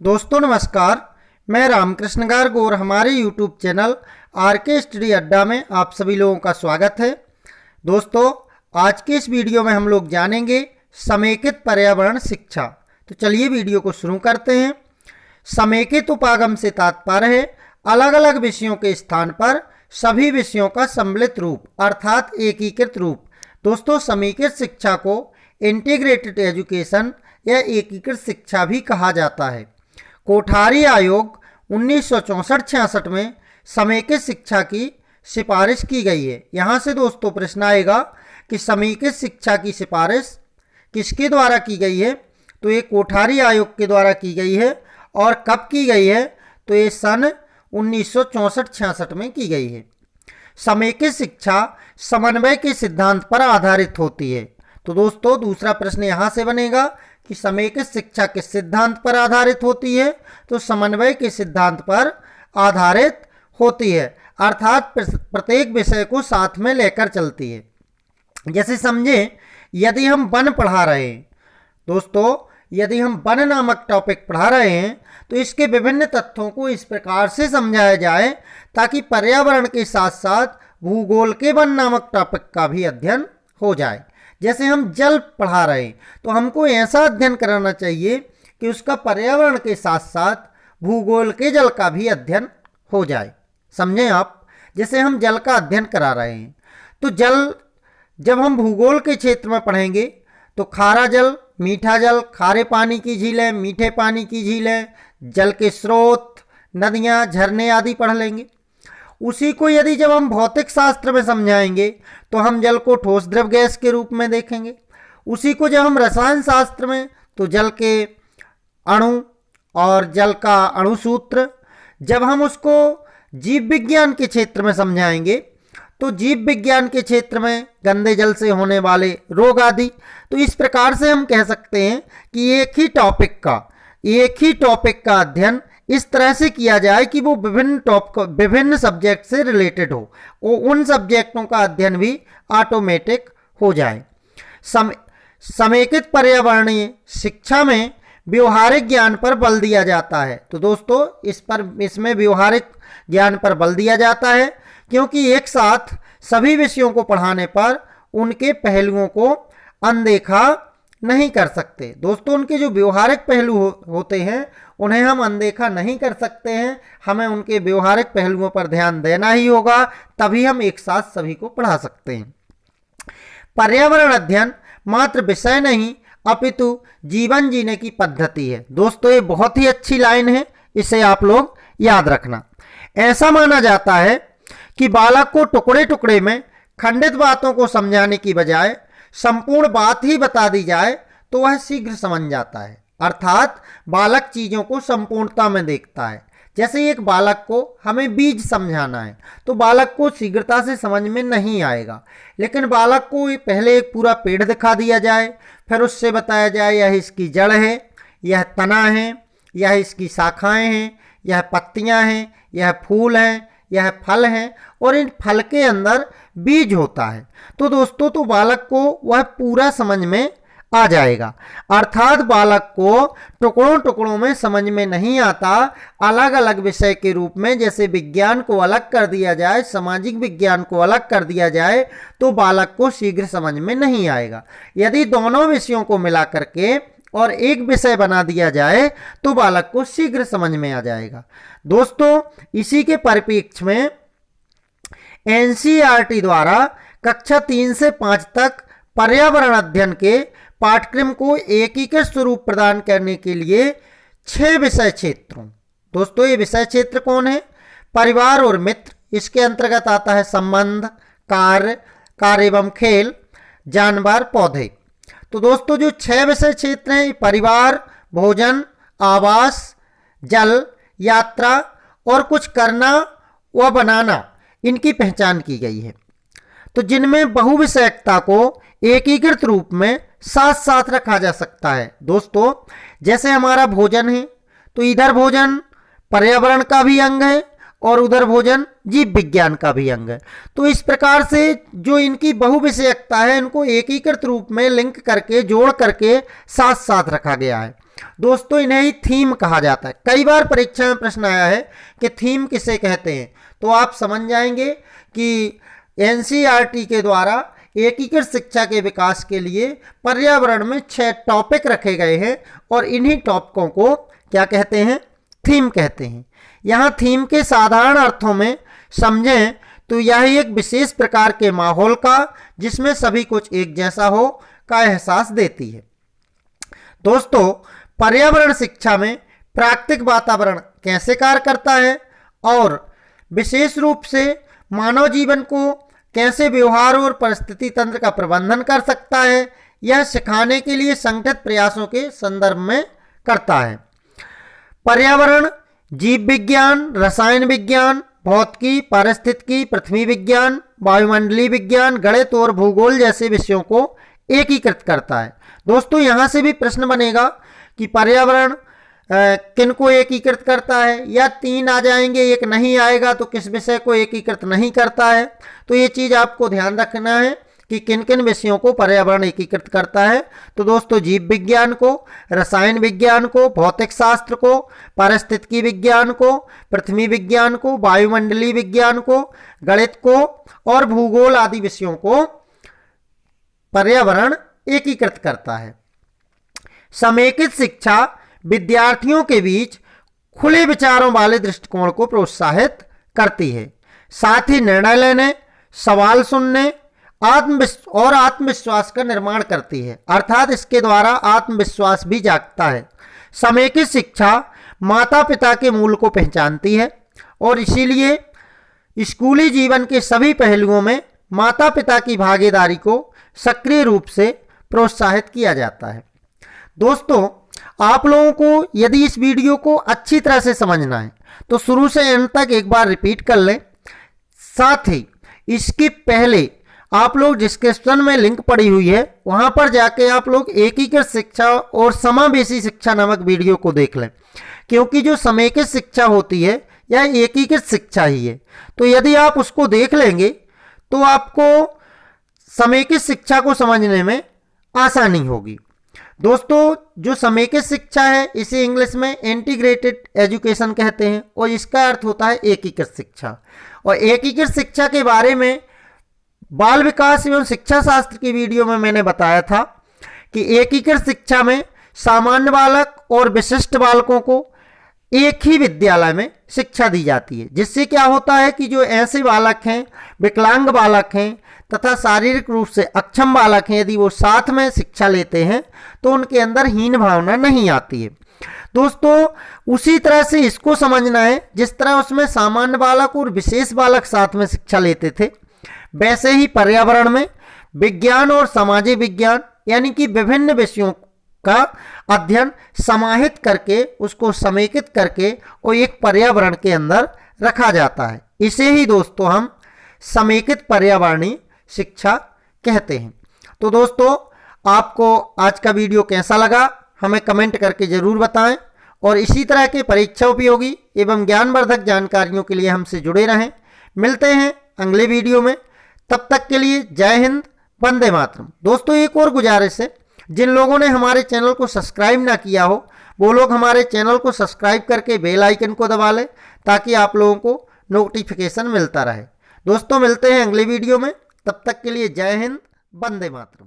दोस्तों नमस्कार, मैं रामकृष्ण गार्ग और हमारे YouTube चैनल आरके स्टडी अड्डा में आप सभी लोगों का स्वागत है। दोस्तों आज के इस वीडियो में हम लोग जानेंगे समेकित पर्यावरण शिक्षा। तो चलिए वीडियो को शुरू करते हैं। समेकित उपागम से तात्पर्य है अलग अलग विषयों के स्थान पर सभी विषयों का सम्मिलित रूप अर्थात एकीकृत रूप। दोस्तों समेकित शिक्षा को इंटीग्रेटेड एजुकेशन या एकीकृत शिक्षा भी कहा जाता है। कोठारी आयोग 1964-66 में समेकित शिक्षा की सिफारिश की गई है। यहाँ से दोस्तों प्रश्न आएगा कि समेकित शिक्षा की सिफारिश किसके द्वारा की गई है। तो ये कोठारी आयोग के द्वारा की गई है। और कब की गई है? तो ये सन 1964-66 में की गई है। समेकित शिक्षा समन्वय के सिद्धांत पर आधारित होती है। तो दोस्तों दूसरा प्रश्न यहाँ से बनेगा कि समेकित शिक्षा किस सिद्धांत पर आधारित होती है? तो समन्वय के सिद्धांत पर आधारित होती है, अर्थात प्रत्येक विषय को साथ में लेकर चलती है। जैसे समझें, यदि हम वन पढ़ा रहे हैं, दोस्तों यदि हम वन नामक टॉपिक पढ़ा रहे हैं तो इसके विभिन्न तथ्यों को इस प्रकार से समझाया जाए ताकि पर्यावरण के साथ साथ भूगोल के वन नामक टॉपिक का भी अध्ययन हो जाए। जैसे हम जल पढ़ा रहे हैं तो हमको ऐसा अध्ययन कराना चाहिए कि उसका पर्यावरण के साथ साथ भूगोल के जल का भी अध्ययन हो जाए। समझें आप, जैसे हम जल का अध्ययन करा रहे हैं तो जल जब हम भूगोल के क्षेत्र में पढ़ेंगे तो खारा जल, मीठा जल, खारे पानी की झीलें, मीठे पानी की झीलें, जल के स्रोत, नदियाँ, झरने आदि पढ़ लेंगे। उसी को यदि जब हम भौतिक शास्त्र में समझाएंगे तो हम जल को ठोस द्रव गैस के रूप में देखेंगे। उसी को जब हम रसायन शास्त्र में तो जल के अणु और जल का अणुसूत्र, जब हम उसको जीव विज्ञान के क्षेत्र में समझाएंगे तो जीव विज्ञान के क्षेत्र में गंदे जल से होने वाले रोग आदि। तो इस प्रकार से हम कह सकते हैं कि एक ही टॉपिक का अध्ययन इस तरह से किया जाए कि वो विभिन्न सब्जेक्ट से रिलेटेड हो, वो उन सब्जेक्टों का अध्ययन भी ऑटोमेटिक हो जाए। समेकित पर्यावरणीय शिक्षा में व्यवहारिक ज्ञान पर बल दिया जाता है। तो दोस्तों इसमें व्यवहारिक ज्ञान पर बल दिया जाता है क्योंकि एक साथ सभी विषयों को पढ़ाने पर उनके पहलुओं को अनदेखा नहीं कर सकते। दोस्तों उनके जो व्यवहारिक पहलू होते हैं उन्हें हम अनदेखा नहीं कर सकते हैं। हमें उनके व्यवहारिक पहलुओं पर ध्यान देना ही होगा, तभी हम एक साथ सभी को पढ़ा सकते हैं। पर्यावरण अध्ययन मात्र विषय नहीं अपितु जीवन जीने की पद्धति है। दोस्तों ये बहुत ही अच्छी लाइन है, इसे आप लोग याद रखना। ऐसा माना जाता है कि बालक को टुकड़े टुकड़े में खंडित बातों को समझाने की बजाय संपूर्ण बात ही बता दी जाए तो वह शीघ्र समझ जाता है। अर्थात बालक चीज़ों को संपूर्णता में देखता है। जैसे एक बालक को हमें बीज समझाना है तो बालक को शीघ्रता से समझ में नहीं आएगा, लेकिन बालक को पहले एक पूरा पेड़ दिखा दिया जाए, फिर उससे बताया जाए यह इसकी जड़ है, यह तना है, यह इसकी शाखाएं हैं, यह पत्तियां हैं, यह फूल हैं, यह फल हैं और इन फल के अंदर बीज होता है। तो दोस्तों तो बालक को वह पूरा समझ में आ जाएगा। अर्थात बालक को टुकड़ों टुकड़ों में समझ में नहीं आता। अलग अलग विषय के रूप में जैसे विज्ञान को अलग कर दिया जाए, सामाजिक विज्ञान को अलग कर दिया जाए तो बालक को शीघ्र समझ में नहीं आएगा। यदि दोनों विषयों को मिला करके और एक विषय बना दिया जाए तो बालक को शीघ्र समझ में आ जाएगा। दोस्तों इसी के परिप्रेक्ष्य में एनसीईआरटी द्वारा कक्षा 3 से 5 तक पर्यावरण अध्ययन के पाठ्यक्रम को एकीकृत स्वरूप प्रदान करने के लिए 6 विषय क्षेत्रों। दोस्तों ये विषय क्षेत्र कौन है? परिवार और मित्र, इसके अंतर्गत आता है संबंध, कार्य एवं खेल, जानवर, पौधे। तो दोस्तों जो 6 विषय क्षेत्र हैं, परिवार, भोजन, आवास, जल, यात्रा और कुछ करना व बनाना, इनकी पहचान की गई है। तो जिनमें बहुविषयकता को एकीकृत रूप में साथ साथ रखा जा सकता है। दोस्तों जैसे हमारा भोजन है तो इधर भोजन पर्यावरण का भी अंग है और उधर भोजन जीव विज्ञान का भी अंग है। तो इस प्रकार से जो इनकी बहुविषयकता है इनको एकीकृत रूप में लिंक करके जोड़ करके साथ साथ रखा गया है। दोस्तों इन्हें ही थीम कहा जाता है। कई बार परीक्षा में प्रश्न आया है कि थीम किसे कहते हैं, तो आप समझ जाएंगे कि एनसीईआरटी के द्वारा एकीकृत शिक्षा के विकास के लिए पर्यावरण में 6 टॉपिक रखे गए हैं और इन्हीं टॉपिकों को क्या कहते हैं, थीम कहते हैं। यहाँ थीम के साधारण अर्थों में समझें तो यह एक विशेष प्रकार के माहौल का, जिसमें सभी कुछ एक जैसा हो, का एहसास देती है। दोस्तों पर्यावरण शिक्षा में प्राकृतिक वातावरण कैसे कार्य करता है और विशेष रूप से मानव जीवन को कैसे व्यवहार और परिस्थिति तंत्र का प्रबंधन कर सकता है, यह सिखाने के लिए संगठित प्रयासों के संदर्भ में करता है। पर्यावरण जीव विज्ञान, रसायन विज्ञान, भौतिकी, पारिस्थितिकी, पृथ्वी विज्ञान, वायुमंडलीय विज्ञान, गणित और भूगोल जैसे विषयों को एकीकृत करता है। दोस्तों यहाँ से भी प्रश्न बनेगा कि पर्यावरण किन को एकीकृत करता है, या 3 आ जाएंगे, एक नहीं आएगा, तो किस विषय को एकीकृत नहीं करता है। तो ये चीज़ आपको ध्यान रखना है कि किन किन विषयों को पर्यावरण एकीकृत करता है। तो दोस्तों जीव विज्ञान को, रसायन विज्ञान को, भौतिक शास्त्र को, पारिस्थितिकी विज्ञान को, पृथ्वी विज्ञान को, वायुमंडलीय विज्ञान को, गणित को और भूगोल आदि विषयों को पर्यावरण एकीकृत करता है। समेकित शिक्षा विद्यार्थियों के बीच खुले विचारों वाले दृष्टिकोण को प्रोत्साहित करती है, साथ ही निर्णय लेने, सवाल सुनने और आत्मविश्वास का निर्माण करती है, अर्थात इसके द्वारा आत्मविश्वास भी जागता है। समेकित शिक्षा माता पिता के मूल को पहचानती है और इसीलिए स्कूली जीवन के सभी पहलुओं में माता पिता की भागीदारी को सक्रिय रूप से प्रोत्साहित किया जाता है। दोस्तों आप लोगों को यदि इस वीडियो को अच्छी तरह से समझना है तो शुरू से अंत तक एक बार रिपीट कर लें। साथ ही इसके पहले आप लोग डिस्क्रिप्शन में लिंक पड़ी हुई है, वहां पर जाके आप लोग एकीकृत शिक्षा और समावेशी शिक्षा नामक वीडियो को देख लें, क्योंकि जो समेकित शिक्षा होती है यह एकीकृत शिक्षा ही है। तो यदि आप उसको देख लेंगे तो आपको समेकित शिक्षा को समझने में आसानी होगी। दोस्तों जो समेकित शिक्षा है इसे इंग्लिश में इंटीग्रेटेड एजुकेशन कहते हैं और इसका अर्थ होता है एकीकृत शिक्षा। और एकीकृत शिक्षा के बारे में बाल विकास एवं शिक्षा शास्त्र की वीडियो में मैंने बताया था कि एकीकृत शिक्षा में सामान्य बालक और विशिष्ट बालकों को एक ही विद्यालय में शिक्षा दी जाती है, जिससे क्या होता है कि जो ऐसे बालक हैं, विकलांग बालक हैं तथा शारीरिक रूप से अक्षम बालक हैं, यदि वो साथ में शिक्षा लेते हैं तो उनके अंदर हीन भावना नहीं आती है। दोस्तों उसी तरह से इसको समझना है, जिस तरह उसमें सामान्य बालक और विशेष बालक साथ में शिक्षा लेते थे, वैसे ही पर्यावरण में विज्ञान और सामाजिक विज्ञान यानी कि विभिन्न विषयों का अध्ययन समाहित करके उसको समेकित करके और एक पर्यावरण के अंदर रखा जाता है। इसे ही दोस्तों हम समेकित पर्यावरणीय शिक्षा कहते हैं। तो दोस्तों आपको आज का वीडियो कैसा लगा हमें कमेंट करके ज़रूर बताएं और इसी तरह के परीक्षा उपयोगी एवं ज्ञानवर्धक जानकारियों के लिए हमसे जुड़े रहें। मिलते हैं अगले वीडियो में, तब तक के लिए जय हिंद, वंदे मातरम। दोस्तों एक और गुजारिश है, जिन लोगों ने हमारे चैनल को सब्सक्राइब ना किया हो वो लोग हमारे चैनल को सब्सक्राइब करके बेल आइकन को दबा लें ताकि आप लोगों को नोटिफिकेशन मिलता रहे। दोस्तों मिलते हैं अगले वीडियो में, तब तक के लिए जय हिंद, वंदे मातरम।